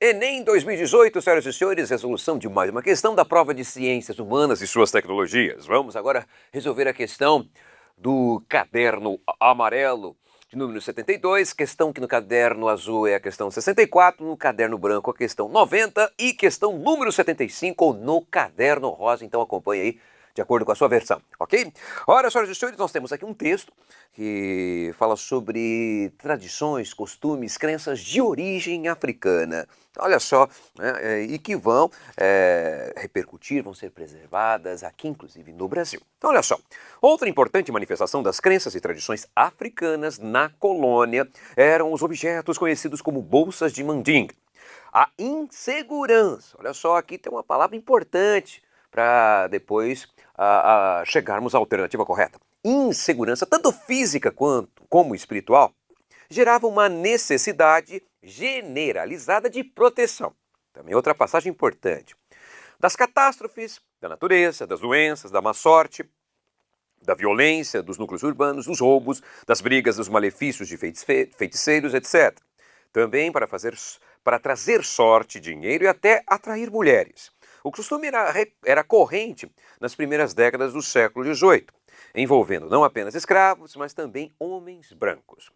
Enem 2018, senhoras e senhores, resolução de mais uma questão da prova de Ciências Humanas e suas tecnologias. Vamos agora resolver a questão do caderno amarelo de número 72, questão que no caderno azul é a questão 64, no caderno branco a questão 90 e questão número 75 no caderno rosa. Então acompanhe aí de acordo com a sua versão, ok? Ora, senhoras e senhores, nós temos aqui um texto que fala sobre tradições, costumes, crenças de origem africana. Olha só, né, e que vão repercutir, vão ser preservadas aqui, inclusive no Brasil. Então, olha só, outra importante manifestação das crenças e tradições africanas na colônia eram os objetos conhecidos como bolsas de mandinga. A insegurança, olha só, aqui tem uma palavra importante para depois chegarmos à alternativa correta. Insegurança, tanto física como espiritual, gerava uma necessidade generalizada de proteção. Também outra passagem importante. Das catástrofes, da natureza, das doenças, da má sorte, da violência, dos núcleos urbanos, dos roubos, das brigas, dos malefícios de feiticeiros, etc. Também para trazer sorte, dinheiro e até atrair mulheres. O costume era corrente nas primeiras décadas do século XVIII, envolvendo não apenas escravos, mas também homens brancos.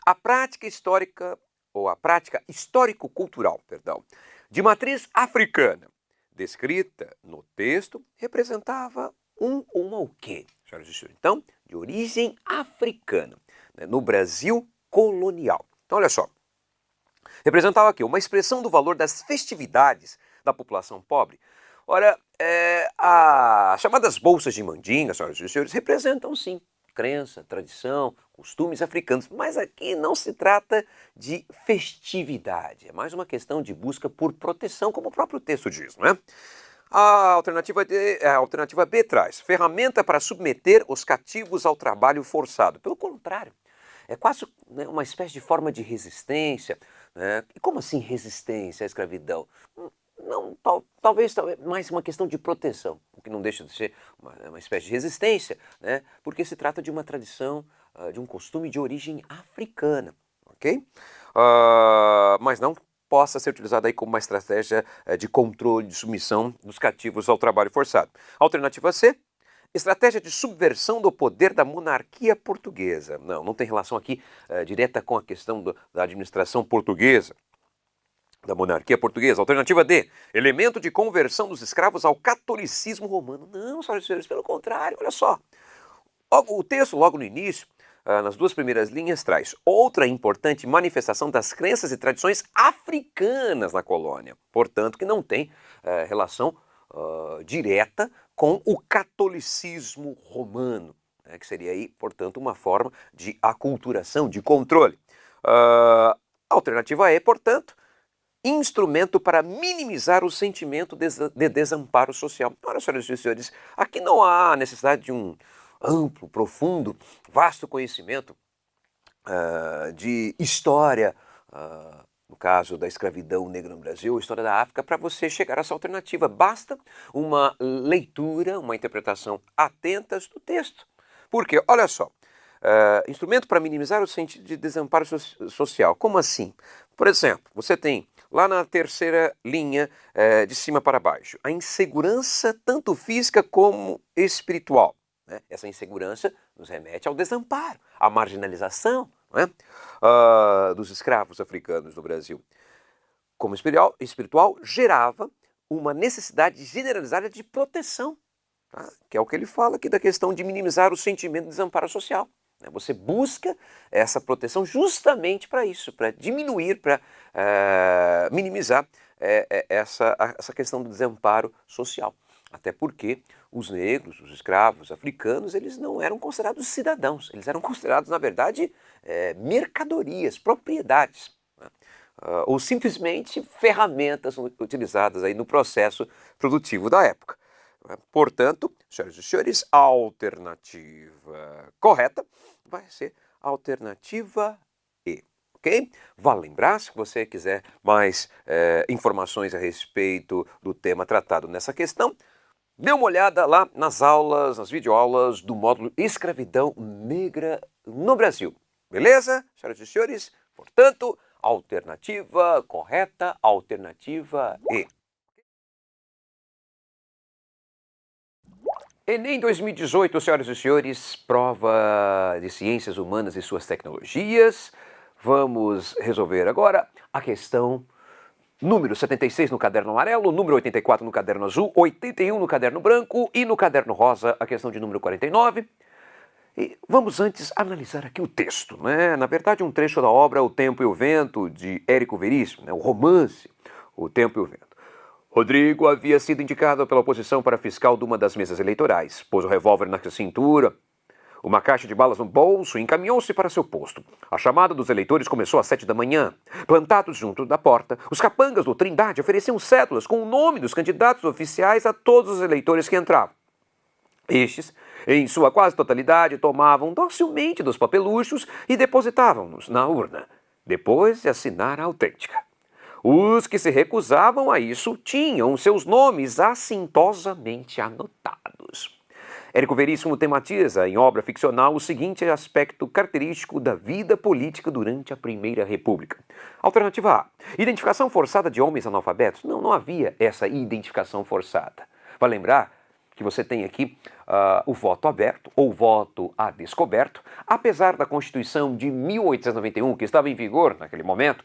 A prática histórica, ou a prática histórico-cultural, de matriz africana, descrita no texto, representava uma o quê? Então, de origem africana, né, no Brasil colonial. Então, olha só. Representava aqui uma expressão do valor das festividades da população pobre. Ora, as chamadas bolsas de mandinga, senhoras e senhores, representam sim crença, tradição, costumes africanos, mas aqui não se trata de festividade, é mais uma questão de busca por proteção, como o próprio texto diz, não é? A alternativa B traz ferramenta para submeter os cativos ao trabalho forçado. Pelo contrário, é quase, né, uma espécie de forma de resistência. Né? E como assim resistência à escravidão? Não, talvez mais uma questão de proteção, o que não deixa de ser uma espécie de resistência, né? Porque se trata de uma tradição, de um costume de origem africana, ok? Mas não possa ser utilizada aí como uma estratégia de controle, de submissão dos cativos ao trabalho forçado. Alternativa C, estratégia de subversão do poder da monarquia portuguesa. Não tem relação aqui direta com a questão da administração portuguesa, da monarquia portuguesa. Alternativa D, elemento de conversão dos escravos ao catolicismo romano. Não, senhoras e senhores, pelo contrário, olha só. O texto, logo no início, nas duas primeiras linhas, traz outra importante manifestação das crenças e tradições africanas na colônia. Portanto, que não tem relação direta com o catolicismo romano, né, que seria aí, portanto, uma forma de aculturação, de controle. Alternativa E, portanto, instrumento para minimizar o sentimento de desamparo social. Olha, senhoras e senhores, aqui não há necessidade de um amplo, profundo, vasto conhecimento de história, no caso da escravidão negra no Brasil, história da África, para você chegar a essa alternativa. Basta uma leitura, uma interpretação atentas do texto. Porque, olha só, instrumento para minimizar o sentido de desamparo social. Como assim? Por exemplo, você tem lá na terceira linha, de cima para baixo, a insegurança tanto física como espiritual. Né? Essa insegurança nos remete ao desamparo, à marginalização, não é? Dos escravos africanos no Brasil. Como espiritual, gerava uma necessidade generalizada de proteção, tá? Que é o que ele fala aqui da questão de minimizar o sentimento de desamparo social. Você busca essa proteção justamente para isso, para diminuir, para minimizar essa questão do desamparo social. Até porque os negros, os escravos africanos, eles não eram considerados cidadãos, eles eram considerados, na verdade, mercadorias, propriedades, né? Ou simplesmente ferramentas utilizadas aí no processo produtivo da época. Portanto, senhoras e senhores, a alternativa correta vai ser a alternativa E, ok? Vale lembrar, se você quiser mais informações a respeito do tema tratado nessa questão, dê uma olhada lá nas aulas, nas videoaulas do módulo Escravidão Negra no Brasil. Beleza, senhoras e senhores? Portanto, Alternativa correta, alternativa E. Enem 2018, senhoras e senhores, prova de ciências humanas e suas tecnologias. Vamos resolver agora a questão número 76 no caderno amarelo, número 84 no caderno azul, 81 no caderno branco e no caderno rosa a questão de número 49. E vamos antes analisar aqui o texto, né? Na verdade, um trecho da obra O Tempo e o Vento, de Érico Veríssimo, né? O romance O Tempo e o Vento. Rodrigo havia sido indicado pela oposição para fiscal de uma das mesas eleitorais. Pôs o revólver na cintura, uma caixa de balas no bolso e encaminhou-se para seu posto. A chamada dos eleitores começou às 7 da manhã. Plantados junto da porta, os capangas do Trindade ofereciam cédulas com o nome dos candidatos oficiais a todos os eleitores que entravam. Estes, em sua quase totalidade, tomavam docilmente dos papeluchos e depositavam-nos na urna, depois de assinar a autêntica. Os que se recusavam a isso tinham seus nomes assintosamente anotados. Érico Veríssimo tematiza em obra ficcional o seguinte aspecto característico da vida política durante a Primeira República. Alternativa A. Identificação forçada de homens analfabetos? Não havia essa identificação forçada. Vai lembrar que você tem aqui o voto aberto ou voto a descoberto, apesar da Constituição de 1891, que estava em vigor naquele momento,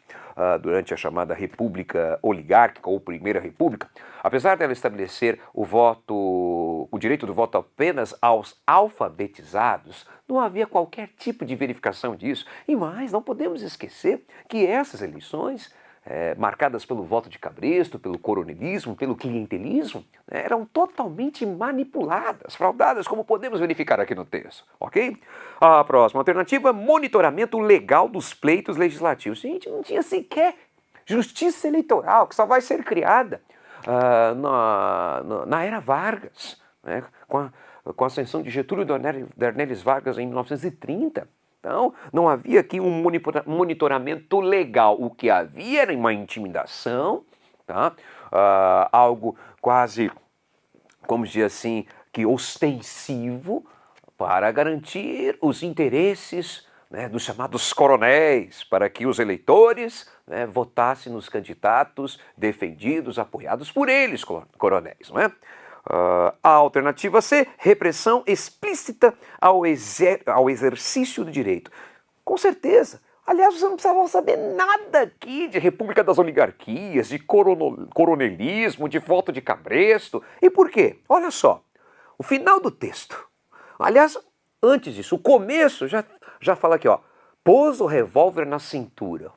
durante a chamada República Oligárquica ou Primeira República, apesar dela estabelecer o direito do voto apenas aos alfabetizados, não havia qualquer tipo de verificação disso. E mais, não podemos esquecer que essas eleições marcadas pelo voto de cabresto, pelo coronelismo, pelo clientelismo, eram totalmente manipuladas, fraudadas, como podemos verificar aqui no texto, ok? A próxima alternativa, monitoramento legal dos pleitos legislativos. Gente, não tinha sequer justiça eleitoral, que só vai ser criada na era Vargas, né? com a ascensão de Getúlio Dornelles Vargas em 1930. Então, não havia aqui um monitoramento legal. O que havia era uma intimidação, tá? Algo quase, como dizer assim, que ostensivo para garantir os interesses, né, dos chamados coronéis, para que os eleitores, né, votassem nos candidatos defendidos, apoiados por eles, coronéis, não é? A alternativa C, repressão explícita ao exercício do direito. Com certeza. Aliás, você não precisava saber nada aqui de República das Oligarquias, de coronelismo, de voto de cabresto. E por quê? Olha só, o final do texto. Aliás, antes disso, o começo já fala aqui, ó. Pôs o revólver na cintura.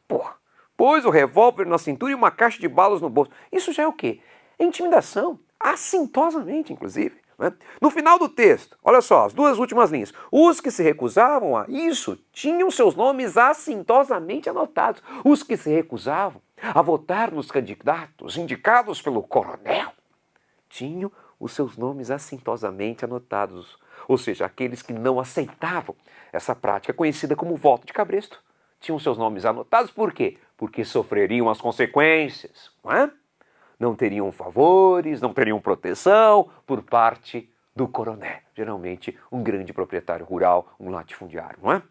Pôs o revólver na cintura e uma caixa de balas no bolso. Isso já é o quê? É intimidação. Assintosamente, inclusive. Né? No final do texto, olha só, as duas últimas linhas. Os que se recusavam a isso tinham seus nomes assintosamente anotados. Os que se recusavam a votar nos candidatos indicados pelo coronel tinham os seus nomes assintosamente anotados. Ou seja, aqueles que não aceitavam essa prática conhecida como voto de cabresto tinham seus nomes anotados. Por quê? Porque sofreriam as consequências, não é? Não teriam favores, não teriam proteção por parte do coroné, geralmente um grande proprietário rural, um latifundiário, não é?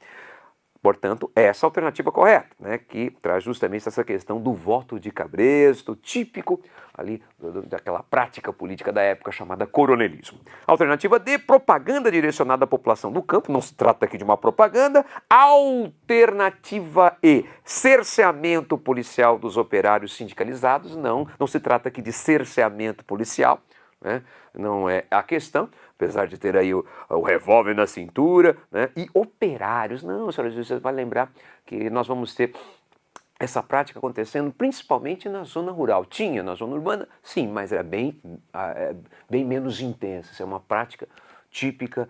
Portanto, essa é a alternativa correta, né, que traz justamente essa questão do voto de cabresto, típico ali daquela prática política da época chamada coronelismo. Alternativa D, propaganda direcionada à população do campo, não se trata aqui de uma propaganda. Alternativa E, cerceamento policial dos operários sindicalizados, não se trata aqui de cerceamento policial, né? Não é a questão, apesar de ter aí o revólver na cintura, né? E operários, não, senhoras e senhores, você vai lembrar que nós vamos ter essa prática acontecendo principalmente na zona rural. Tinha na zona urbana, sim, mas era bem menos intensa. Isso é uma prática típica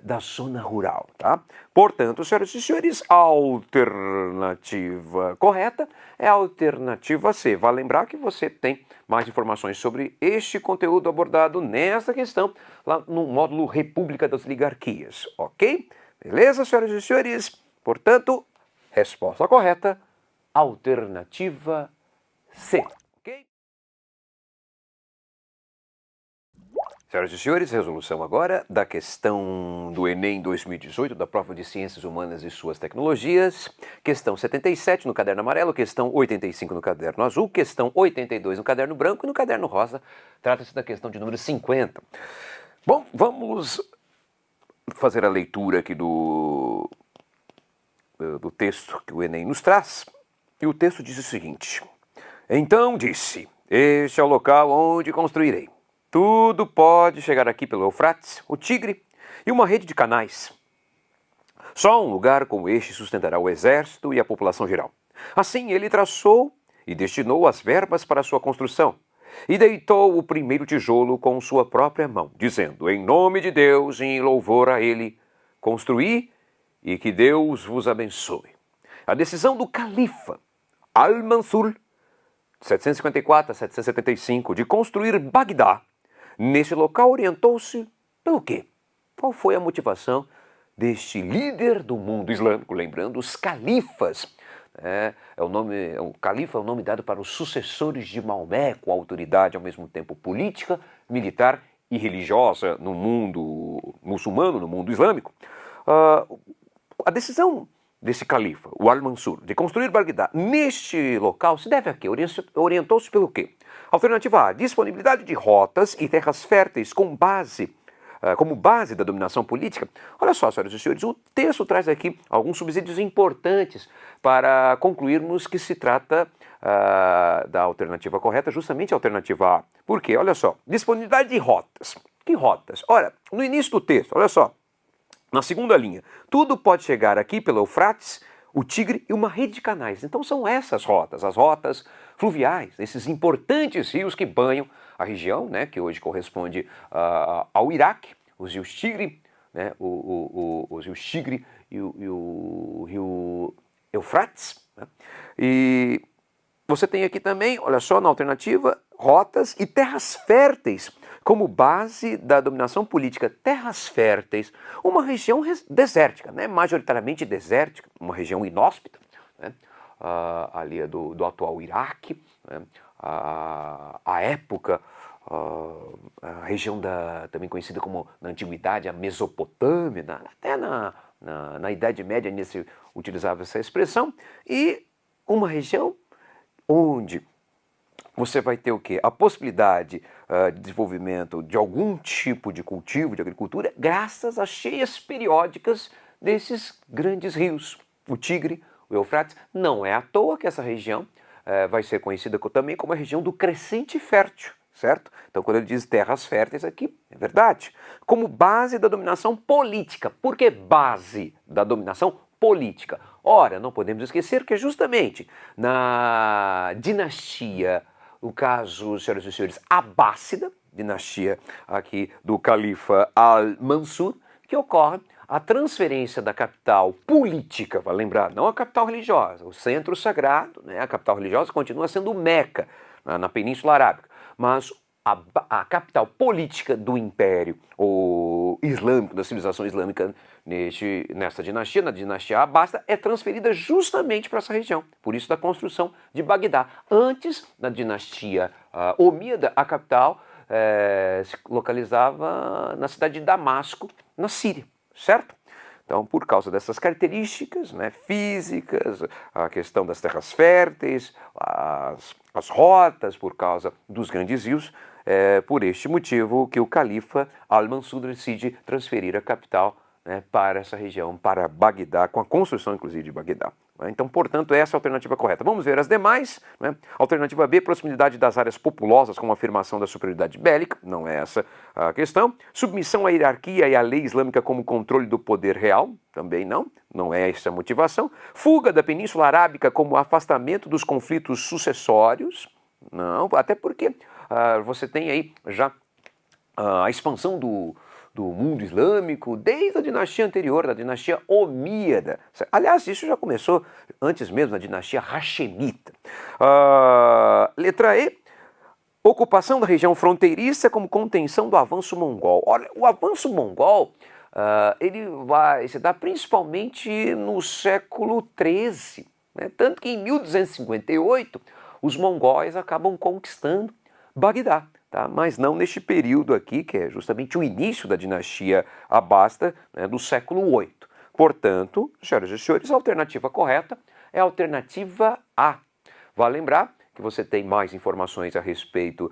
da zona rural, tá? Portanto, senhoras e senhores, a alternativa correta é a alternativa C. Vale lembrar que você tem mais informações sobre este conteúdo abordado nesta questão lá no módulo República das Oligarquias, ok? Beleza, senhoras e senhores? Portanto, resposta correta, alternativa C. Senhoras e senhores, resolução agora da questão do Enem 2018, da prova de Ciências Humanas e Suas Tecnologias. Questão 77 no caderno amarelo, questão 85 no caderno azul, questão 82 no caderno branco e no caderno rosa. Trata-se da questão de número 50. Bom, vamos fazer a leitura aqui do texto que o Enem nos traz. E o texto diz o seguinte: então disse, este é o local onde construirei. Tudo pode chegar aqui pelo Eufrates, o Tigre e uma rede de canais. Só um lugar como este sustentará o exército e a população geral. Assim ele traçou e destinou as verbas para sua construção e deitou o primeiro tijolo com sua própria mão, dizendo, em nome de Deus e em louvor a ele, construí e que Deus vos abençoe. A decisão do califa Al-Mansur, 754 a 775, de construir Bagdá, nesse local orientou-se pelo quê? Qual foi a motivação deste líder do mundo islâmico? Lembrando, os califas. O califa é o nome dado para os sucessores de Maomé, com autoridade ao mesmo tempo política, militar e religiosa no mundo muçulmano, no mundo islâmico. A decisão desse califa, o Al-Mansur, de construir Bagdá neste local se deve a quê? Orientou-se pelo quê? Alternativa A, disponibilidade de rotas e terras férteis como base da dominação política. Olha só, senhoras e senhores, o texto traz aqui alguns subsídios importantes para concluirmos que se trata da alternativa correta, justamente a alternativa A. Por quê? Olha só, disponibilidade de rotas. Que rotas? Olha, no início do texto, olha só, na segunda linha, tudo pode chegar aqui pelo Eufrates, o Tigre e uma rede de canais. Então são essas rotas, as rotas fluviais, esses importantes rios que banham a região, né, que hoje corresponde ao Iraque, os rios Tigre, né, os rios Tigre e o rio Eufrates. Né? E você tem aqui também, olha só, na alternativa, rotas e terras férteis como base da dominação política. Terras férteis, uma região desértica, né? Majoritariamente desértica, uma região inóspita, né? Ali do atual Iraque, né? A época, a região também conhecida como, na antiguidade, a Mesopotâmia, até na Idade Média se utilizava essa expressão, e uma região onde você vai ter o quê? A possibilidade de desenvolvimento de algum tipo de cultivo, de agricultura, graças às cheias periódicas desses grandes rios. O Tigre, o Eufrates, não é à toa que essa região vai ser conhecida também como a região do crescente fértil, certo? Então, quando ele diz terras férteis aqui, é verdade. Como base da dominação política. Por que base da dominação política? Ora, não podemos esquecer que justamente na dinastia, o caso, senhoras e senhores, abássida, dinastia aqui do califa Al-Mansur, que ocorre a transferência da capital política, vai lembrar, não a capital religiosa, o centro sagrado, né? A capital religiosa continua sendo Meca, na Península Arábica, mas a capital política do Império Islâmico, da civilização islâmica nessa dinastia, na dinastia Abássida, é transferida justamente para essa região. Por isso da construção de Bagdá. Antes, na dinastia Omíada, a capital se localizava na cidade de Damasco, na Síria, certo? Então, por causa dessas características, né, físicas, a questão das terras férteis, as rotas, por causa dos grandes rios, por este motivo que o califa Al-Mansur decide transferir a capital, né, para essa região, para Bagdá, com a construção, inclusive, de Bagdá. Então, portanto, essa é a alternativa correta. Vamos ver as demais. Né? Alternativa B, proximidade das áreas populosas com afirmação da superioridade bélica. Não é essa a questão. Submissão à hierarquia e à lei islâmica como controle do poder real. Também não. Não é essa a motivação. Fuga da Península Arábica como afastamento dos conflitos sucessórios. Não, até porque você tem aí já a expansão do mundo islâmico desde a dinastia anterior, da dinastia Omíada. Aliás, isso já começou antes mesmo, na dinastia Hashemita. Letra E, ocupação da região fronteiriça como contenção do avanço mongol. Olha, o avanço mongol, ele vai se dar principalmente no século XIII, né? Tanto que em 1258 os mongóis acabam conquistando Bagdá. tá? Mas não neste período aqui, que é justamente o início da dinastia Abasta, né, do século VIII. Portanto, senhoras e senhores, a alternativa correta é a alternativa A. Vale lembrar que você tem mais informações a respeito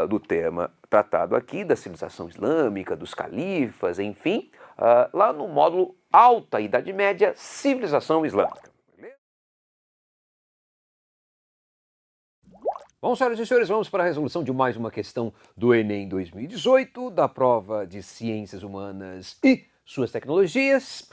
do tema tratado aqui, da civilização islâmica, dos califas, enfim, lá no módulo Alta Idade Média, Civilização Islâmica. Bom, senhoras e senhores, vamos para a resolução de mais uma questão do Enem 2018, da prova de Ciências Humanas e suas tecnologias.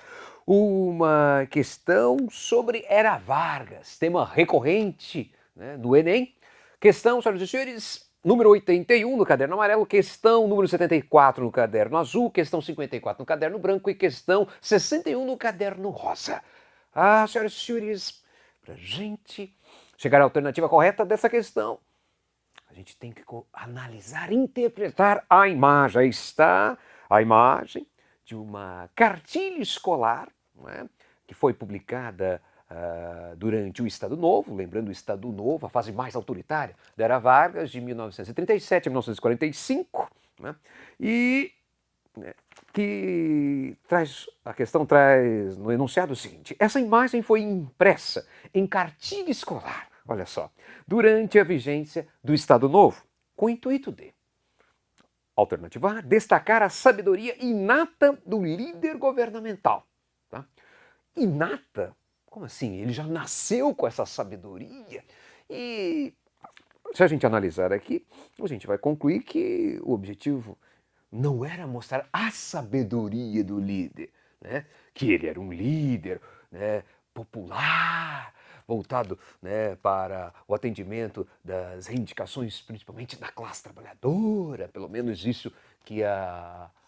Uma questão sobre Era Vargas, tema recorrente, né, do Enem. Questão, senhoras e senhores, número 81 no caderno amarelo, questão número 74 no caderno azul, questão 54 no caderno branco e questão 61 no caderno rosa. Senhoras e senhores, para a gente chegar à alternativa correta dessa questão, a gente tem que analisar, interpretar a imagem. Aí está a imagem de uma cartilha escolar, né, que foi publicada durante o Estado Novo, lembrando o Estado Novo, a fase mais autoritária da Era Vargas, de 1937 a 1945, né, e que a questão traz no enunciado o seguinte: essa imagem foi impressa em cartilha escolar, olha só, durante a vigência do Estado Novo, com o intuito de, alternativa A, destacar a sabedoria inata do líder governamental. Tá? Inata? Como assim? Ele já nasceu com essa sabedoria? E se a gente analisar aqui, a gente vai concluir que o objetivo não era mostrar a sabedoria do líder, né? Que ele era um líder, né, popular, voltado, né, para o atendimento das reivindicações, principalmente da classe trabalhadora, pelo menos isso que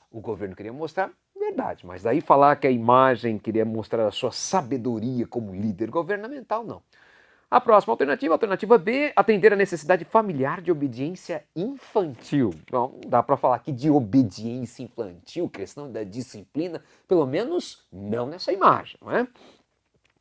o governo queria mostrar, verdade. Mas daí falar que a imagem queria mostrar a sua sabedoria como líder governamental, não. A próxima alternativa, alternativa B, atender a necessidade familiar de obediência infantil. Não dá para falar aqui de obediência infantil, questão da disciplina, pelo menos não nessa imagem, não é?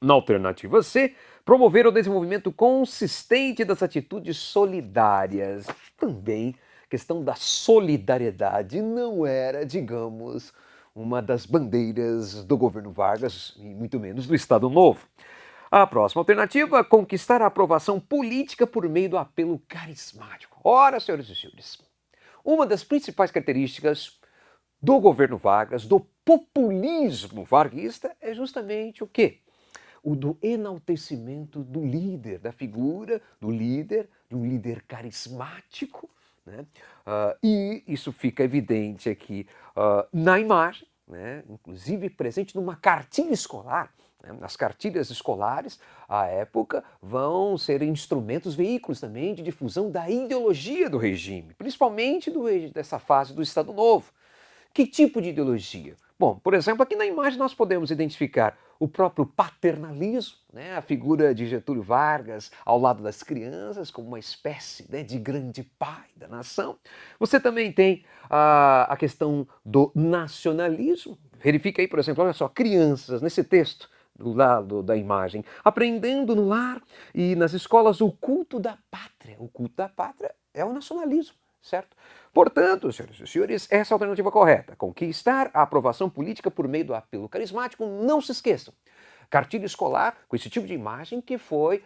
Na alternativa C, promover o desenvolvimento consistente das atitudes solidárias. Também, questão da solidariedade não era, digamos, uma das bandeiras do governo Vargas, e muito menos do Estado Novo. A próxima alternativa, conquistar a aprovação política por meio do apelo carismático. Ora, senhoras e senhores, uma das principais características do governo Vargas, do populismo varguista, é justamente o quê? O do enaltecimento do líder, da figura do líder, de um líder carismático, né? E isso fica evidente aqui na imagem, né? Inclusive presente numa cartilha escolar. As cartilhas escolares, à época, vão ser instrumentos, veículos também de difusão da ideologia do regime, principalmente dessa fase do Estado Novo. Que tipo de ideologia? Bom, por exemplo, aqui na imagem nós podemos identificar o próprio paternalismo, né? A figura de Getúlio Vargas ao lado das crianças, como uma espécie, né, de grande pai da nação. Você também tem a questão do nacionalismo. Verifica aí, por exemplo, olha só, crianças nesse texto do lado da imagem, aprendendo no lar e nas escolas o culto da pátria. O culto da pátria é o nacionalismo, certo? Portanto, senhoras e senhores, essa é a alternativa correta. Conquistar a aprovação política por meio do apelo carismático, não se esqueçam. Cartilha escolar com esse tipo de imagem que foi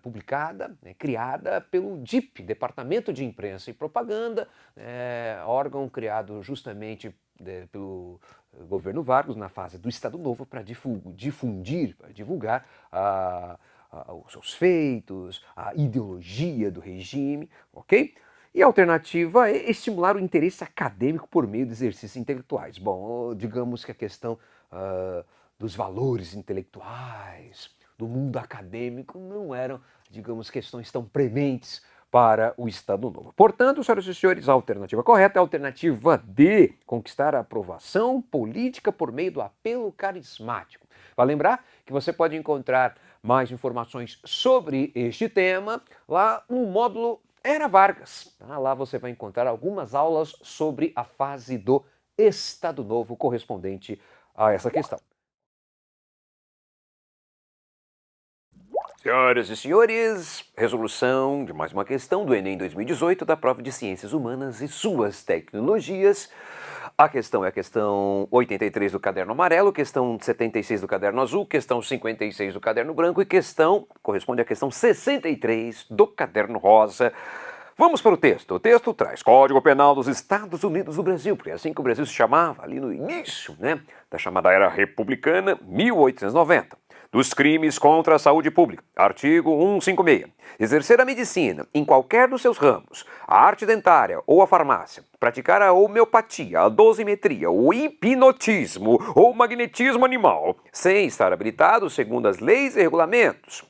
publicada, né, criada pelo DIP, Departamento de Imprensa e Propaganda, órgão criado justamente pelo governo Vargas na fase do Estado Novo para difundir, para divulgar os seus feitos, a ideologia do regime, ok? E a alternativa é estimular o interesse acadêmico por meio de exercícios intelectuais. Bom, digamos que a questão dos valores intelectuais, do mundo acadêmico, não eram, digamos, questões tão prementes para o Estado Novo. Portanto, senhoras e senhores, a alternativa correta é a alternativa D, conquistar a aprovação política por meio do apelo carismático. Vale lembrar que você pode encontrar mais informações sobre este tema lá no módulo Era Vargas. Lá você vai encontrar algumas aulas sobre a fase do Estado Novo correspondente a essa questão. Senhoras e senhores, resolução de mais uma questão do Enem 2018 da prova de Ciências Humanas e suas tecnologias. A questão é a questão 83 do caderno amarelo, questão 76 do caderno azul, questão 56 do caderno branco e questão, corresponde à questão 63 do caderno rosa. Vamos para o texto. O texto traz Código Penal dos Estados Unidos do Brasil, porque é assim que o Brasil se chamava ali no início, da chamada Era Republicana, 1890. Dos crimes contra a saúde pública. Artigo 156. Exercer a medicina em qualquer dos seus ramos, a arte dentária ou a farmácia, praticar a homeopatia, a dosimetria, o hipnotismo ou magnetismo animal, sem estar habilitado segundo as leis e regulamentos.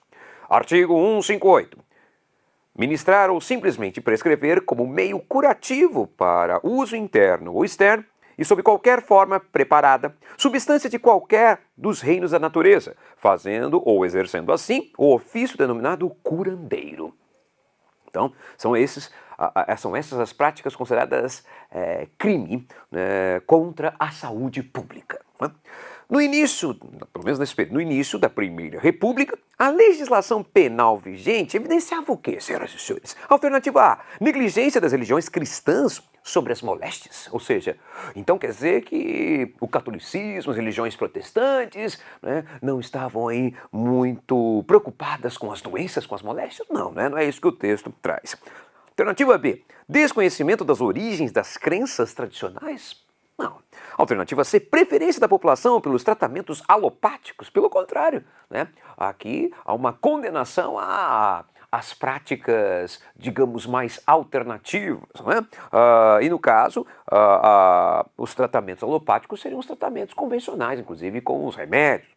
Artigo 158. Ministrar ou simplesmente prescrever como meio curativo para uso interno ou externo e sob qualquer forma preparada, substância de qualquer dos reinos da natureza, fazendo ou exercendo assim o ofício denominado curandeiro. Então, são essas as práticas consideradas crime contra a saúde pública. No início, pelo menos nesse período, no início da Primeira República, a legislação penal vigente evidenciava o quê, senhoras e senhores? Alternativa A, negligência das religiões cristãs sobre as moléstias, ou seja, então quer dizer que o catolicismo, as religiões protestantes, não estavam aí muito preocupadas com as doenças, com as moléstias? Não é isso que o texto traz. Alternativa B, desconhecimento das origens das crenças tradicionais? Não. Alternativa C, preferência da população pelos tratamentos alopáticos? Pelo contrário, aqui há uma condenação às práticas, digamos, mais alternativas. E no caso, os tratamentos alopáticos seriam os tratamentos convencionais, inclusive com os remédios.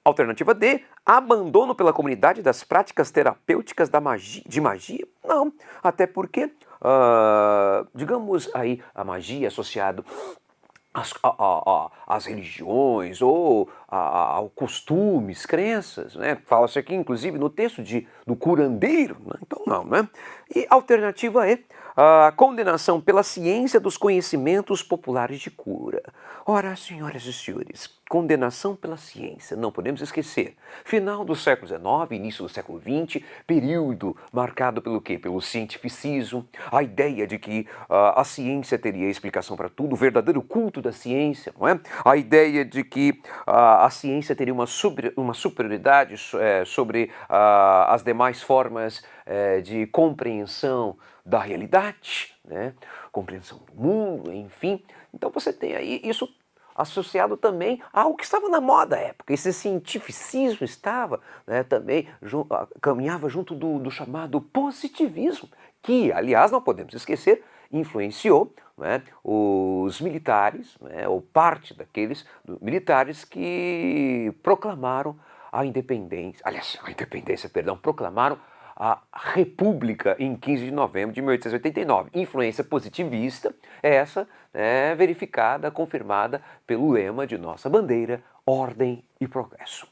Alternativa D, abandono pela comunidade das práticas terapêuticas de magia? Não, até porque, digamos aí, a magia associada às religiões ou a costumes, crenças, Fala-se aqui, inclusive, no texto do curandeiro, Então não, E alternativa E, a condenação pela ciência dos conhecimentos populares de cura. Ora, senhoras e senhores, condenação pela ciência, não podemos esquecer. Final do século XIX, início do século XX, período marcado pelo quê? Pelo cientificismo, a ideia de que a ciência teria explicação para tudo, o verdadeiro culto da ciência, não é? A ideia de que a ciência teria uma superioridade sobre as demais formas de compreensão da realidade, compreensão do mundo, enfim. Então você tem aí isso associado também ao que estava na moda à época. Esse cientificismo estava também, caminhava junto do chamado positivismo, que, aliás, não podemos esquecer, influenciou os militares, ou parte daqueles militares que proclamaram proclamaram a República em 15 de novembro de 1889. Influência positivista, essa verificada, confirmada pelo lema de nossa bandeira, ordem e progresso.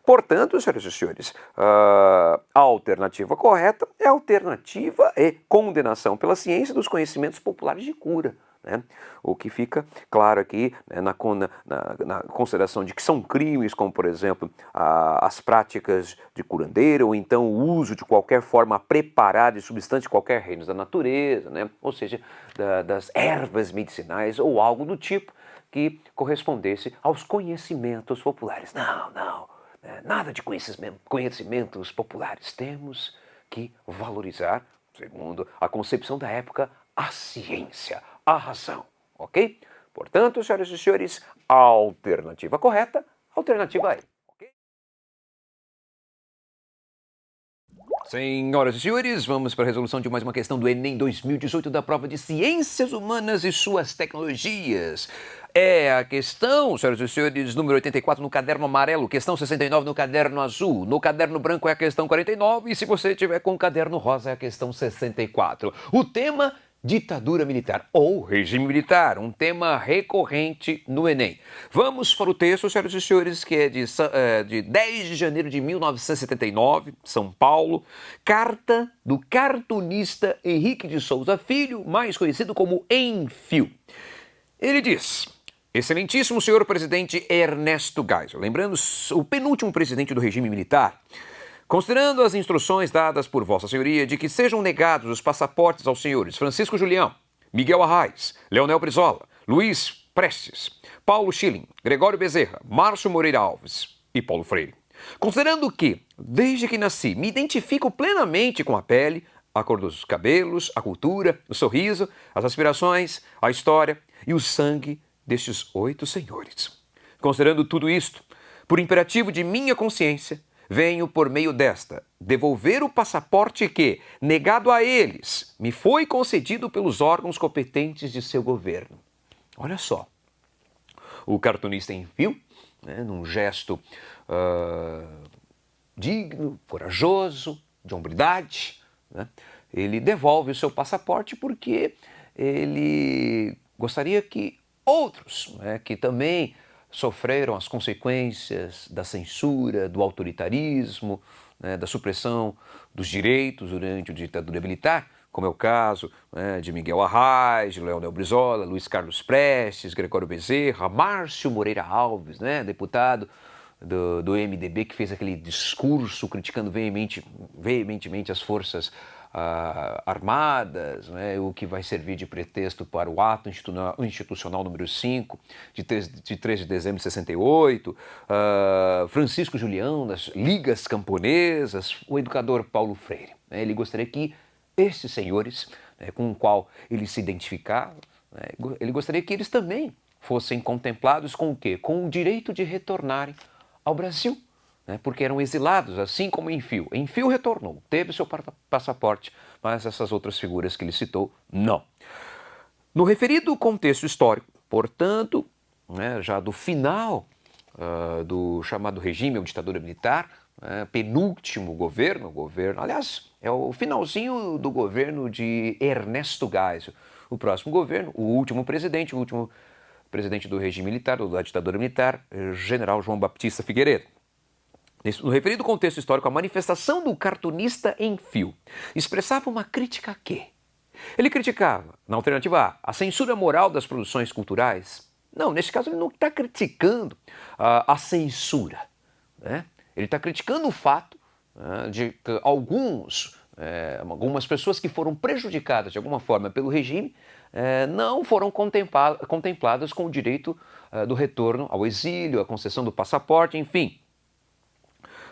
Portanto, senhoras e senhores, a alternativa correta é a alternativa E, condenação pela ciência dos conhecimentos populares de cura. O que fica claro aqui na consideração de que são crimes, como por exemplo as práticas de curandeiro, ou então o uso de qualquer forma preparada de substância de qualquer reino da natureza, ou seja, das ervas medicinais ou algo do tipo que correspondesse aos conhecimentos populares. Não, nada de conhecimentos populares. Temos que valorizar, segundo a concepção da época, a ciência, a razão, ok? Portanto, senhoras e senhores, a alternativa correta, alternativa E. Okay? Senhoras e senhores, vamos para a resolução de mais uma questão do Enem 2018 da prova de Ciências Humanas e suas tecnologias. É a questão, senhoras e senhores, número 84 no caderno amarelo, questão 69 no caderno azul, no caderno branco é a questão 49 e se você tiver com o caderno rosa é a questão 64. O tema: ditadura militar ou regime militar, um tema recorrente no Enem. Vamos para o texto, senhoras e senhores, que é de 10 de janeiro de 1979, São Paulo, carta do cartunista Henrique de Souza Filho, mais conhecido como Enfio. Ele diz: Excelentíssimo senhor presidente Ernesto Geisel, lembrando o penúltimo presidente do regime militar, considerando as instruções dadas por Vossa Senhoria de que sejam negados os passaportes aos senhores Francisco Julião, Miguel Arraes, Leonel Brizola, Luiz Prestes, Paulo Schilling, Gregório Bezerra, Márcio Moreira Alves e Paulo Freire. Considerando que, desde que nasci, me identifico plenamente com a pele, a cor dos cabelos, a cultura, o sorriso, as aspirações, a história e o sangue destes 8 senhores. Considerando tudo isto, por imperativo de minha consciência, venho por meio desta devolver o passaporte que, negado a eles, me foi concedido pelos órgãos competentes de seu governo. Olha só, o cartunista enfiou, num gesto digno, corajoso, de hombridade, ele devolve o seu passaporte porque ele gostaria que outros, que também sofreram as consequências da censura, do autoritarismo, da supressão dos direitos durante a ditadura militar, como é o caso de Miguel Arraes, de Leonel Brizola, Luiz Carlos Prestes, Gregório Bezerra, Márcio Moreira Alves, deputado do MDB, que fez aquele discurso criticando veementemente as forças armadas, o que vai servir de pretexto para o ato institucional número 5, de 3 de dezembro de 68, Francisco Julião, das Ligas Camponesas, o educador Paulo Freire. Ele gostaria que esses senhores, com o qual ele se identificava, ele gostaria que eles também fossem contemplados com o quê? Com o direito de retornarem ao Brasil, porque eram exilados, assim como Enfio. Enfio retornou, teve seu passaporte, mas essas outras figuras que ele citou, não. No referido contexto histórico, portanto, já do final do chamado regime ou ditadura militar, penúltimo governo, aliás, é o finalzinho do governo de Ernesto Geisel. O próximo governo, o último presidente do regime militar, ou da ditadura militar, general João Baptista Figueiredo. No referido contexto histórico, a manifestação do cartunista Enfio expressava uma crítica a quê? Ele criticava, na alternativa A, a censura moral das produções culturais. Não, neste caso ele não está criticando a censura, Ele está criticando o fato de que algumas pessoas que foram prejudicadas de alguma forma pelo regime não foram contempladas com o direito do retorno ao exílio, a concessão do passaporte, enfim.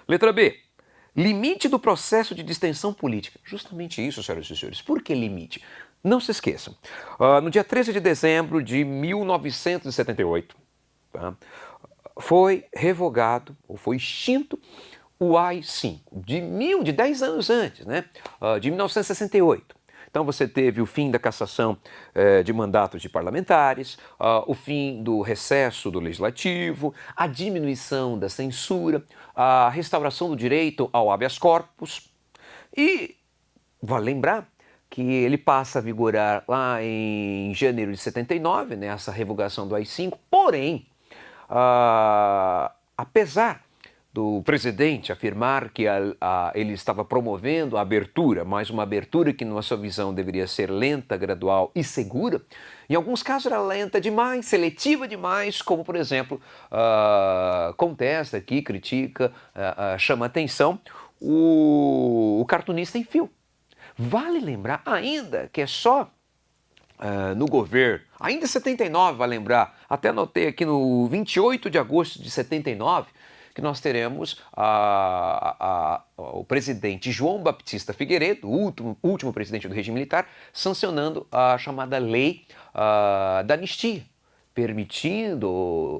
Letra B. Limite do processo de distensão política. Justamente isso, senhoras e senhores. Por que limite? Não se esqueçam. No dia 13 de dezembro de 1978, foi revogado, ou foi extinto, o AI-5, de 10 anos antes, de 1968. Então você teve o fim da cassação de mandatos de parlamentares, o fim do recesso do legislativo, a diminuição da censura, a restauração do direito ao habeas corpus. E vale lembrar que ele passa a vigorar lá em janeiro de 79, essa revogação do AI-5, porém, apesar do presidente afirmar que ele estava promovendo a abertura, mas uma abertura que, na sua visão, deveria ser lenta, gradual e segura. Em alguns casos era lenta demais, seletiva demais, como, por exemplo, contesta aqui, critica, chama atenção o cartunista Enfio. Vale lembrar ainda que é só no governo, ainda em 79, vale lembrar, até anotei aqui no 28 de agosto de 79, que nós teremos o presidente João Baptista Figueiredo, o último presidente do regime militar, sancionando a chamada lei da anistia, permitindo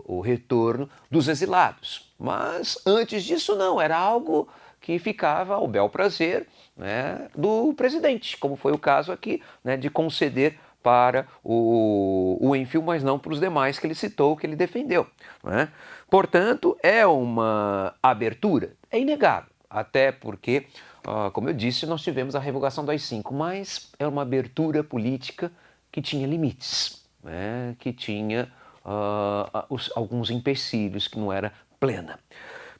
o retorno dos exilados. Mas antes disso não, era algo que ficava ao bel prazer do presidente, como foi o caso aqui, de conceder para o Enfio, mas não para os demais que ele citou, que ele defendeu. Portanto, é uma abertura, é inegável, até porque, como eu disse, nós tivemos a revogação do AI-5, mas é uma abertura política que tinha limites, que tinha alguns empecilhos, que não era plena.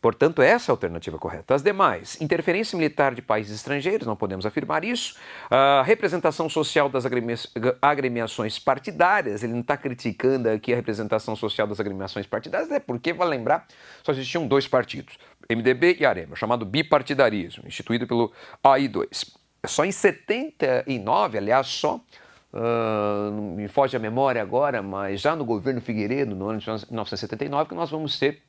Portanto, essa é a alternativa correta. As demais, interferência militar de países estrangeiros, não podemos afirmar isso. A representação social das agremiações partidárias, ele não está criticando aqui a representação social das agremiações partidárias, é porque, vai lembrar, só existiam dois partidos, MDB e Arema, chamado bipartidarismo, instituído pelo AI2. Só em 79, aliás, não me foge a memória agora, mas já no governo Figueiredo, no ano de 1979, que nós vamos ter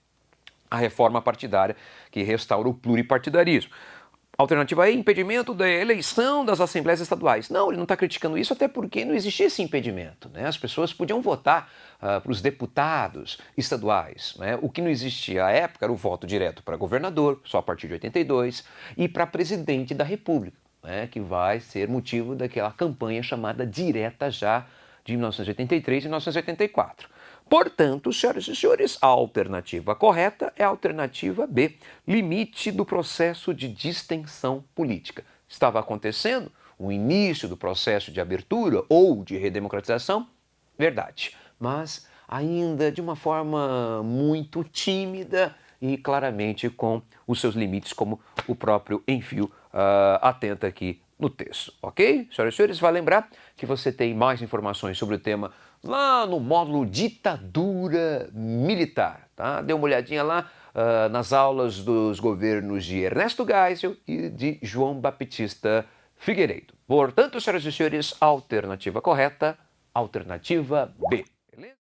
a reforma partidária que restaura o pluripartidarismo. Alternativa A, impedimento da eleição das assembleias estaduais. Não, ele não está criticando isso, até porque não existia esse impedimento, né? As pessoas podiam votar para os deputados estaduais, né? O que não existia à época era o voto direto para governador, só a partir de 82, e para presidente da República, né? Que vai ser motivo daquela campanha chamada Direta Já, de 1983 e 1984. Portanto, senhoras e senhores, a alternativa correta é a alternativa B, limite do processo de distensão política. Estava acontecendo o início do processo de abertura ou de redemocratização? Verdade, mas ainda de uma forma muito tímida e claramente com os seus limites, como o próprio envio atenta aqui no texto, ok? Senhoras e senhores, vai lembrar que você tem mais informações sobre o tema lá no módulo Ditadura Militar, tá? Dê uma olhadinha lá nas aulas dos governos de Ernesto Geisel e de João Baptista Figueiredo. Portanto, senhoras e senhores, alternativa correta, alternativa B. Beleza?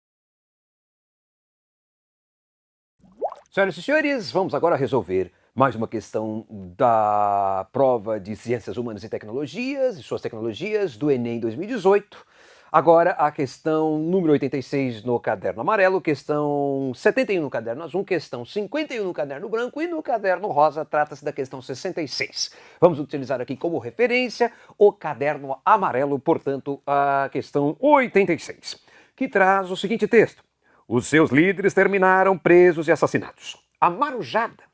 Senhoras e senhores, vamos agora resolver mais uma questão da prova de Ciências Humanas e Tecnologias e suas tecnologias do Enem 2018. Agora a questão número 86 no caderno amarelo, questão 71 no caderno azul, questão 51 no caderno branco e no caderno rosa trata-se da questão 66. Vamos utilizar aqui como referência o caderno amarelo, portanto, a questão 86, que traz o seguinte texto. Os seus líderes terminaram presos e assassinados. A Marujada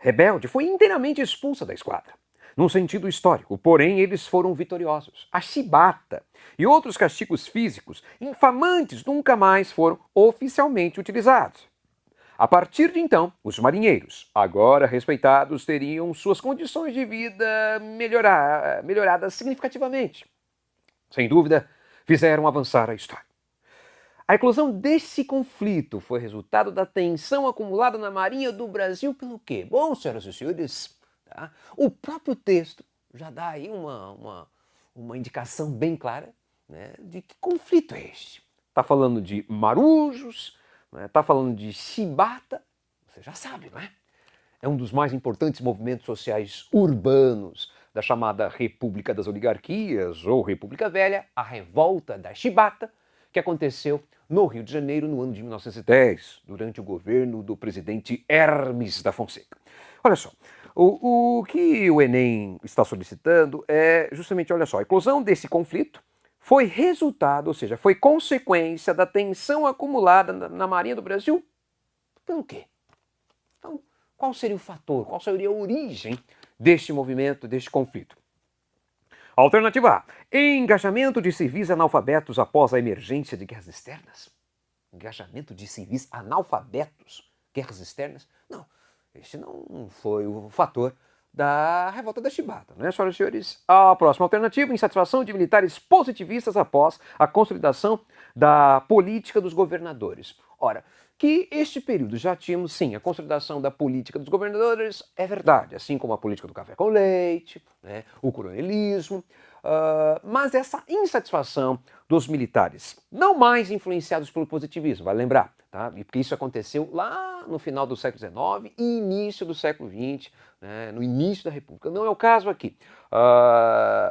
rebelde foi inteiramente expulsa da esquadra. Num sentido histórico, porém, eles foram vitoriosos. A chibata e outros castigos físicos infamantes nunca mais foram oficialmente utilizados. A partir de então, os marinheiros, agora respeitados, teriam suas condições de vida melhoradas significativamente. Sem dúvida, fizeram avançar a história. A eclosão desse conflito foi resultado da tensão acumulada na Marinha do Brasil pelo quê? Bom, senhoras e senhores, tá? O próprio texto já dá aí uma indicação bem clara, né, de que conflito é este. Está falando de marujos, está falando de chibata, você já sabe, não é? É um dos mais importantes movimentos sociais urbanos da chamada República das Oligarquias, ou República Velha, a Revolta da Chibata, que aconteceu no Rio de Janeiro no ano de 1910, durante o governo do presidente Hermes da Fonseca. Olha só, o que o Enem está solicitando é justamente, olha só, a eclosão desse conflito foi resultado, ou seja, foi consequência da tensão acumulada na Marinha do Brasil pelo quê? Então, qual seria o fator, qual seria a origem deste movimento, deste conflito? Alternativa A. Engajamento de civis analfabetos após a emergência de guerras externas. Engajamento de civis analfabetos, guerras externas? Não, este não foi o fator da revolta da Chibata, né, senhoras e senhores? A próxima alternativa, insatisfação de militares positivistas após a consolidação da política dos governadores. Ora, que este período já tínhamos, sim, a consolidação da política dos governadores, é verdade, assim como a política do café com leite, né, o coronelismo, mas essa insatisfação dos militares, não mais influenciados pelo positivismo, vale lembrar, tá? Porque isso aconteceu lá no final do século XIX e início do século XX, né, no início da República. Não é o caso aqui.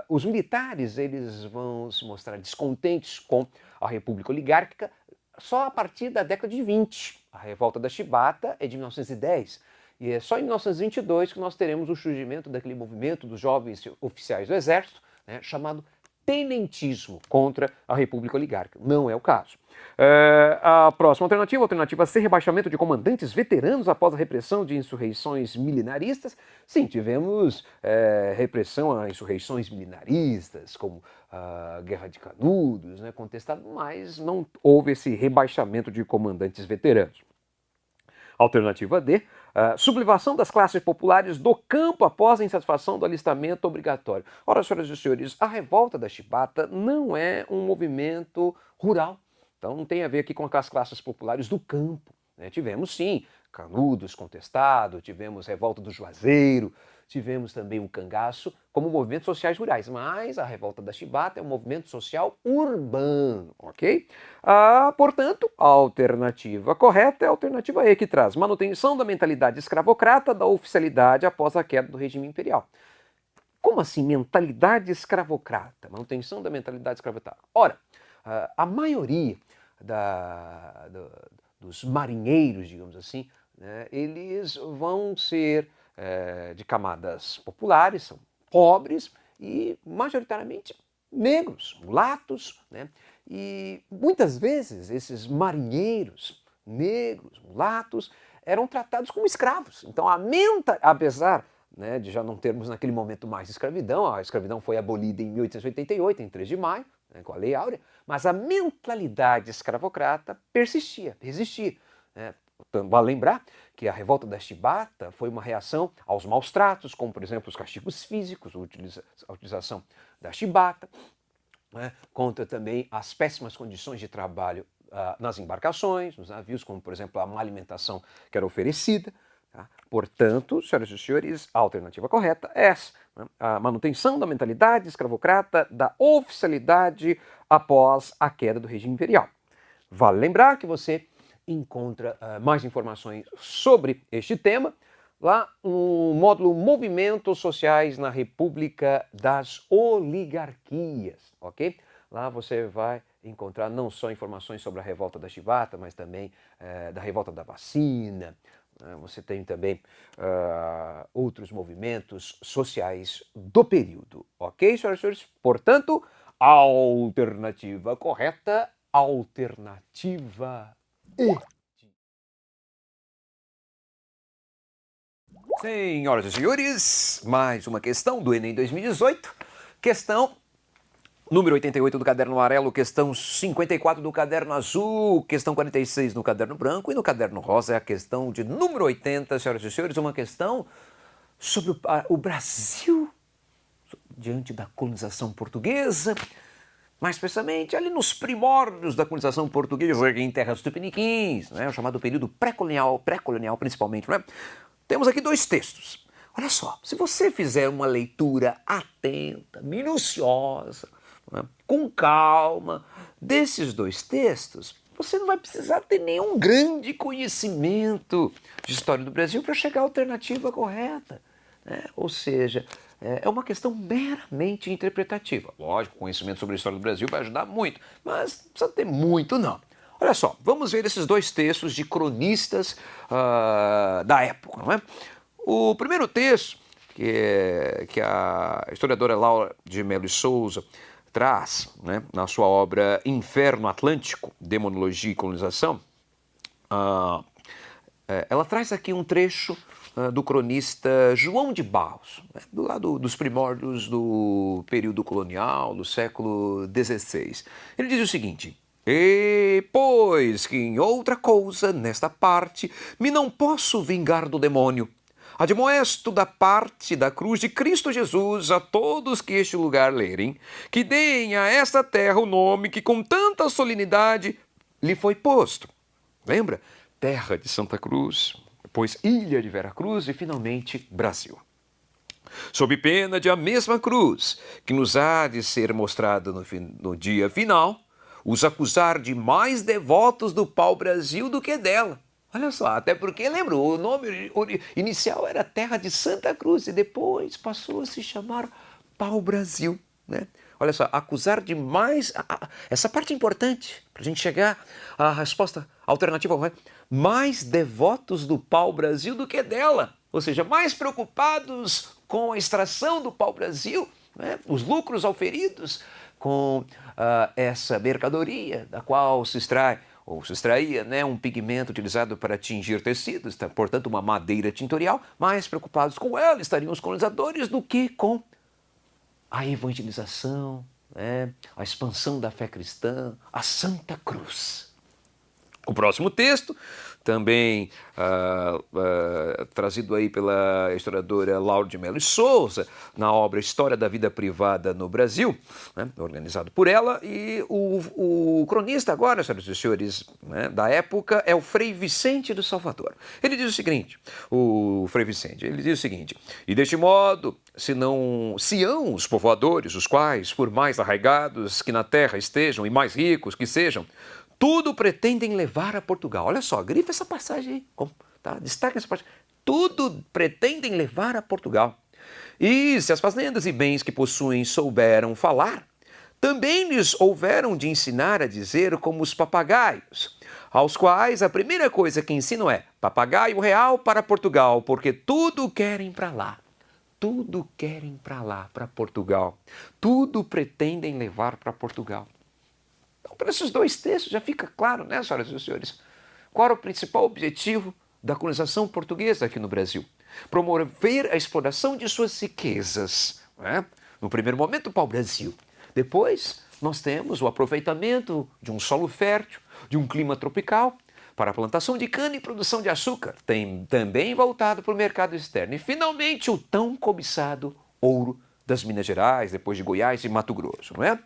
Os militares eles vão se mostrar descontentes com a República Oligárquica só a partir da década de 20. A revolta da Chibata é de 1910. E é só em 1922 que nós teremos o surgimento daquele movimento dos jovens oficiais do Exército, né, chamado tenentismo contra a República Oligárquica. Não é o caso. A próxima alternativa, alternativa C, rebaixamento de comandantes veteranos após a repressão de insurreições milenaristas. Sim, tivemos repressão a insurreições milenaristas, como a Guerra de Canudos, né, contestado, mas não houve esse rebaixamento de comandantes veteranos. Alternativa D, sublevação das classes populares do campo após a insatisfação do alistamento obrigatório. Ora, senhoras e senhores, a revolta da Chibata não é um movimento rural. Então não tem a ver aqui com as classes populares do campo. Né? Tivemos sim Canudos contestado, tivemos revolta do Juazeiro, tivemos também o cangaço como movimentos sociais rurais, mas a revolta da Chibata é um movimento social urbano, ok? Portanto, a alternativa correta é a alternativa E, que traz manutenção da mentalidade escravocrata da oficialidade após a queda do regime imperial. Como assim mentalidade escravocrata? Manutenção da mentalidade escravocrata. Ora, a maioria dos marinheiros, digamos assim, né, eles vão ser de camadas populares, são pobres e majoritariamente negros, mulatos, né? E muitas vezes esses marinheiros negros, mulatos, eram tratados como escravos. Então, apesar, né, de já não termos naquele momento mais escravidão, a escravidão foi abolida em 1888, em 3 de maio, né, com a Lei Áurea, mas a mentalidade escravocrata persistia, resistia. Né? Vale lembrar que a revolta da Chibata foi uma reação aos maus tratos, como, por exemplo, os castigos físicos, a utilização da chibata, né? Contra também as péssimas condições de trabalho nas embarcações, nos navios, como, por exemplo, a má alimentação que era oferecida. Tá? Portanto, senhoras e senhores, a alternativa correta é essa, né? A manutenção da mentalidade escravocrata da oficialidade após a queda do regime imperial. Vale lembrar que você encontra mais informações sobre este tema lá no módulo Movimentos Sociais na República das Oligarquias, ok? Lá você vai encontrar não só informações sobre a revolta da Chibata, mas também da revolta da vacina. Você tem também outros movimentos sociais do período, ok, senhoras e senhores? Portanto, a alternativa correta, alternativa E. Senhoras e senhores, mais uma questão do Enem 2018. Questão número 88 do caderno amarelo, questão 54 do caderno azul, questão 46 no caderno branco e no caderno rosa é a questão de número 80, senhoras e senhores, uma questão sobre o Brasil diante da colonização portuguesa, mais precisamente ali nos primórdios da colonização portuguesa em terras tupiniquins, né, o chamado período pré-colonial principalmente, né? Temos aqui dois textos. Olha só, se você fizer uma leitura atenta, minuciosa, né, com calma, desses dois textos, você não vai precisar ter nenhum grande conhecimento de história do Brasil para chegar à alternativa correta. Né? Ou seja, é uma questão meramente interpretativa. Lógico, conhecimento sobre a história do Brasil vai ajudar muito, mas não precisa ter muito não. Olha só, vamos ver esses dois textos de cronistas da época, não é? O primeiro texto, que a historiadora Laura de Melo e Souza traz, né, na sua obra Inferno Atlântico, Demonologia e Colonização, ela traz aqui um trecho do cronista João de Barros, né, do lado dos primórdios do período colonial, do século XVI. Ele diz o seguinte: "E pois que em outra coisa, nesta parte, me não posso vingar do demônio, admoesto da parte da cruz de Cristo Jesus a todos que este lugar lerem, que deem a esta terra o nome que com tanta solenidade lhe foi posto." Lembra? Terra de Santa Cruz, depois Ilha de Veracruz e finalmente Brasil. Sob pena de a mesma cruz, que nos há de ser mostrada no dia final, os acusar de mais devotos do pau-brasil do que dela. Olha só, até porque, lembra, o nome inicial era Terra de Santa Cruz e depois passou a se chamar pau-brasil, né? Olha só, acusar de mais... Essa parte é importante para a gente chegar à resposta alternativa correta. Mais devotos do pau-brasil do que dela. Ou seja, mais preocupados com a extração do pau-brasil, né? Os lucros auferidos com essa mercadoria da qual se extrai ou se extraía, né, um pigmento utilizado para tingir tecidos, tá? Portanto uma madeira tintorial. Mais preocupados com ela estariam os colonizadores do que com a evangelização, né, a expansão da fé cristã, a Santa Cruz. O próximo texto também trazido aí pela historiadora Laura de Mello e Souza, na obra História da Vida Privada no Brasil, né, organizado por ela, e o cronista agora, senhoras e senhores, né, da época, é o Frei Vicente do Salvador. Ele diz o seguinte, ele diz o seguinte: e deste modo, Sião os povoadores, os quais, por mais arraigados que na terra estejam e mais ricos que sejam, tudo pretendem levar a Portugal. Olha só, grifa essa passagem aí, tá? Destaca essa passagem. Tudo pretendem levar a Portugal. E se as fazendas e bens que possuem souberam falar, também lhes houveram de ensinar a dizer como os papagaios, aos quais a primeira coisa que ensinam é papagaio real para Portugal, porque tudo querem para lá. Tudo querem para lá, para Portugal. Tudo pretendem levar para Portugal. Então, para esses dois textos já fica claro, né, senhoras e senhores, qual era o principal objetivo da colonização portuguesa aqui no Brasil? Promover a exploração de suas riquezas. Né? No primeiro momento, o pau-brasil. Depois, nós temos o aproveitamento de um solo fértil, de um clima tropical, para a plantação de cana e produção de açúcar, também voltado para o mercado externo. E, finalmente, o tão cobiçado ouro das Minas Gerais, depois de Goiás e Mato Grosso, não é?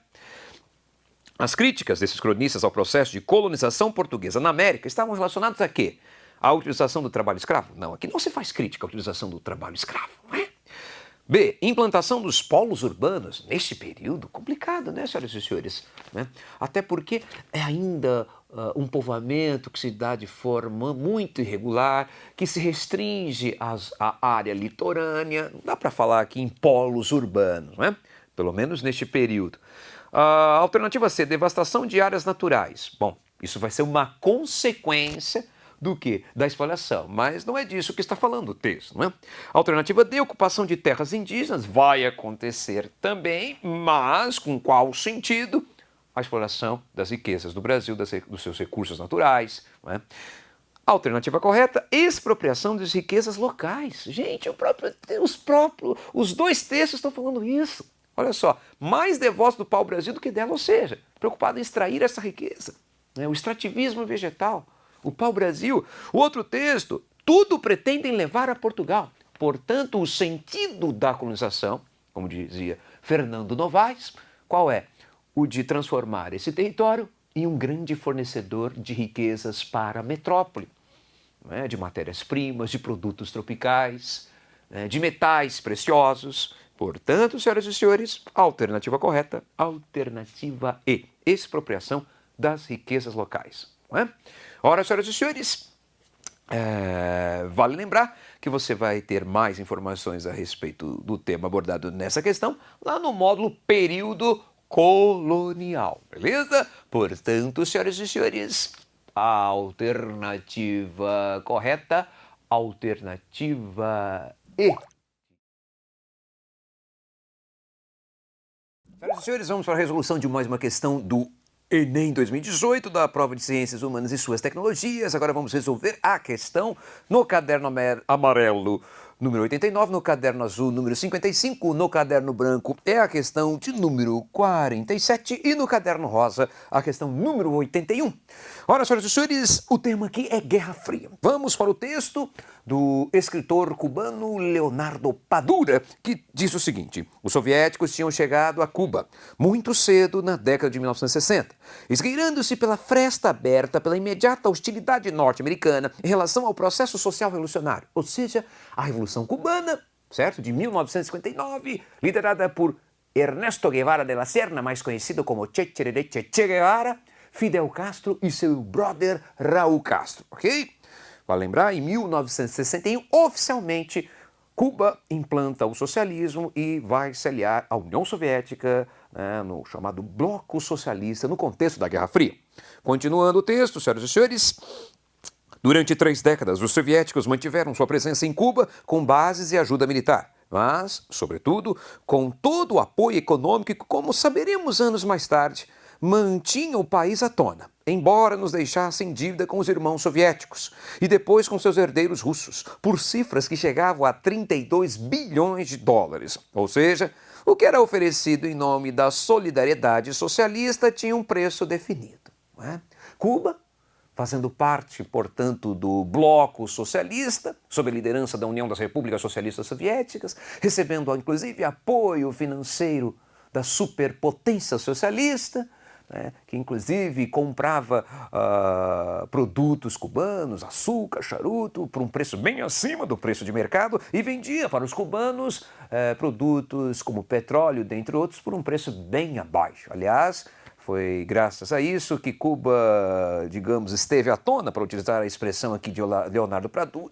As críticas desses cronistas ao processo de colonização portuguesa na América estavam relacionadas a quê? À utilização do trabalho escravo? Não, aqui não se faz crítica à utilização do trabalho escravo, não é? B. Implantação dos polos urbanos neste período complicado, né, senhoras e senhores? Né? Até porque é ainda um povoamento que se dá de forma muito irregular, que se restringe à área litorânea. Não dá para falar aqui em polos urbanos, né? Pelo menos neste período. A alternativa C, devastação de áreas naturais. Bom, isso vai ser uma consequência do quê? Da espalhação, mas não é disso que está falando o texto, não é? Alternativa D, ocupação de terras indígenas, vai acontecer também, mas com qual sentido? A exploração das riquezas do Brasil, dos seus recursos naturais, não é? Alternativa correta, expropriação das riquezas locais. Gente, os dois textos estão falando isso. Olha só, mais devoto do pau-brasil do que dela, ou seja, preocupado em extrair essa riqueza. Né? O extrativismo vegetal, o pau-brasil. O outro texto, tudo pretendem levar a Portugal. Portanto, o sentido da colonização, como dizia Fernando Novaes, qual é? O de transformar esse território em um grande fornecedor de riquezas para a metrópole. Né? De matérias-primas, de produtos tropicais, né? De metais preciosos. Portanto, senhoras e senhores, a alternativa correta, alternativa E, expropriação das riquezas locais. Não é? Ora, senhoras e senhores, vale lembrar que você vai ter mais informações a respeito do tema abordado nessa questão lá no módulo período colonial, beleza? Portanto, senhoras e senhores, a alternativa correta, alternativa E. Senhoras e senhores, vamos para a resolução de mais uma questão do Enem 2018, da prova de Ciências Humanas e Suas Tecnologias. Agora vamos resolver a questão no caderno amarelo número 89, no caderno azul número 55, no caderno branco é a questão de número 47 e no caderno rosa a questão número 81. Ora, senhoras e senhores, o tema aqui é Guerra Fria. Vamos para o texto do escritor cubano Leonardo Padura, que diz o seguinte: os soviéticos tinham chegado a Cuba muito cedo na década de 1960, esgueirando-se pela fresta aberta pela imediata hostilidade norte-americana em relação ao processo social revolucionário, ou seja, a Revolução Cubana, certo? De 1959, liderada por Ernesto Guevara de la Serna, mais conhecido como Che Guevara, Fidel Castro e seu brother Raul Castro, ok? Vale lembrar, em 1961, oficialmente, Cuba implanta o socialismo e vai se aliar à União Soviética, né, no chamado Bloco Socialista, no contexto da Guerra Fria. Continuando o texto, senhoras e senhores, durante 3 décadas, os soviéticos mantiveram sua presença em Cuba com bases e ajuda militar, mas, sobretudo, com todo o apoio econômico que, como saberemos anos mais tarde, mantinha o país à tona, embora nos deixassem dívida com os irmãos soviéticos e depois com seus herdeiros russos, por cifras que chegavam a 32 bilhões de dólares. Ou seja, o que era oferecido em nome da solidariedade socialista tinha um preço definido. Não é? Cuba fazendo parte, portanto, do bloco socialista, sob a liderança da União das Repúblicas Socialistas Soviéticas, recebendo, inclusive, apoio financeiro da superpotência socialista, né, que inclusive comprava produtos cubanos, açúcar, charuto, por um preço bem acima do preço de mercado e vendia para os cubanos produtos como petróleo, dentre outros, por um preço bem abaixo. Aliás, foi graças a isso que Cuba, digamos, esteve à tona, para utilizar a expressão aqui de Leonardo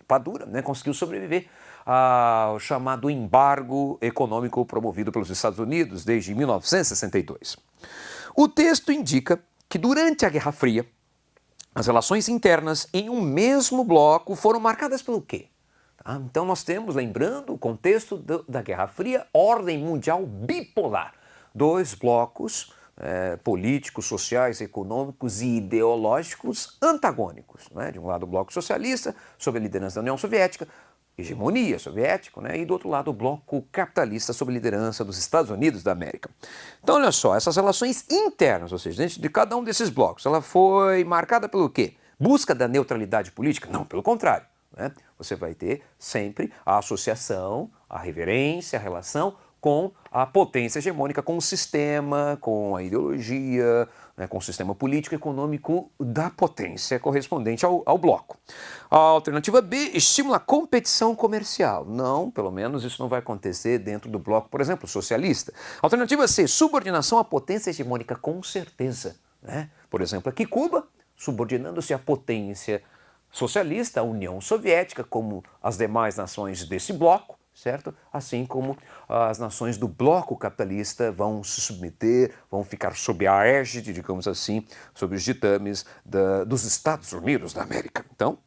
Padura, né, conseguiu sobreviver ao chamado embargo econômico promovido pelos Estados Unidos desde 1962. O texto indica que durante a Guerra Fria, as relações internas em um mesmo bloco foram marcadas pelo quê? Então nós temos, lembrando o contexto da Guerra Fria, ordem mundial bipolar. Dois blocos políticos, sociais, econômicos e ideológicos antagônicos. Né? De um lado o bloco socialista, sob a liderança da União Soviética, hegemonia soviética, né? E do outro lado o bloco capitalista sob a liderança dos Estados Unidos da América. Então olha só, essas relações internas, ou seja, dentro de cada um desses blocos, ela foi marcada pelo quê? Busca da neutralidade política? Não, pelo contrário. Né? Você vai ter sempre a associação, a reverência, a relação com a potência hegemônica, com o sistema, com a ideologia, né, com o sistema político e econômico da potência correspondente ao bloco. A alternativa B estimula a competição comercial. Não, pelo menos isso não vai acontecer dentro do bloco, por exemplo, socialista. Alternativa C, subordinação à potência hegemônica, com certeza. Né? Por exemplo, aqui Cuba, subordinando-se à potência socialista, a União Soviética, como as demais nações desse bloco, certo? Assim como as nações do bloco capitalista vão se submeter, vão ficar sob a égide, digamos assim, sob os ditames dos Estados Unidos da América. Então,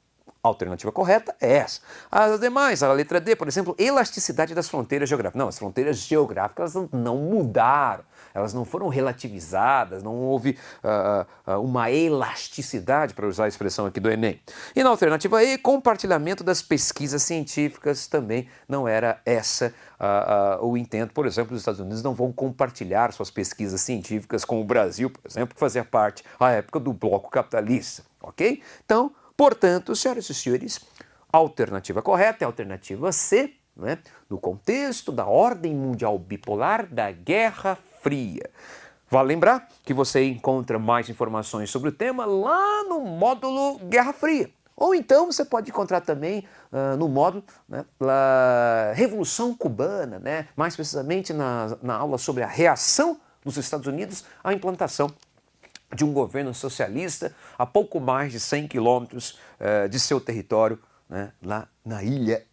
a alternativa correta é essa. As demais, a letra D, por exemplo, elasticidade das fronteiras geográficas. Não, as fronteiras geográficas não mudaram, elas não foram relativizadas, não houve uma elasticidade, para usar a expressão aqui do Enem. E na alternativa E, compartilhamento das pesquisas científicas, também não era essa o intento. Por exemplo, os Estados Unidos não vão compartilhar suas pesquisas científicas com o Brasil, por exemplo, que fazia parte, à época, do bloco capitalista, ok? Então, portanto, senhoras e senhores, a alternativa correta é a alternativa C, né, no contexto da ordem mundial bipolar da Guerra Fria. Vale lembrar que você encontra mais informações sobre o tema lá no módulo Guerra Fria. Ou então você pode encontrar também no módulo, né, Revolução Cubana, né, mais precisamente na aula sobre a reação dos Estados Unidos à implantação de um governo socialista a pouco mais de 100 quilômetros de seu território, né, lá na ilha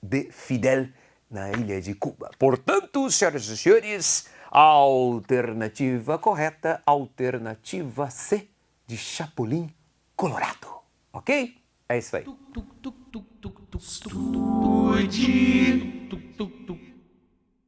de Fidel, na ilha de Cuba. Portanto, senhoras e senhores, a alternativa correta, alternativa C, de Chapolin Colorado. Ok? É isso aí.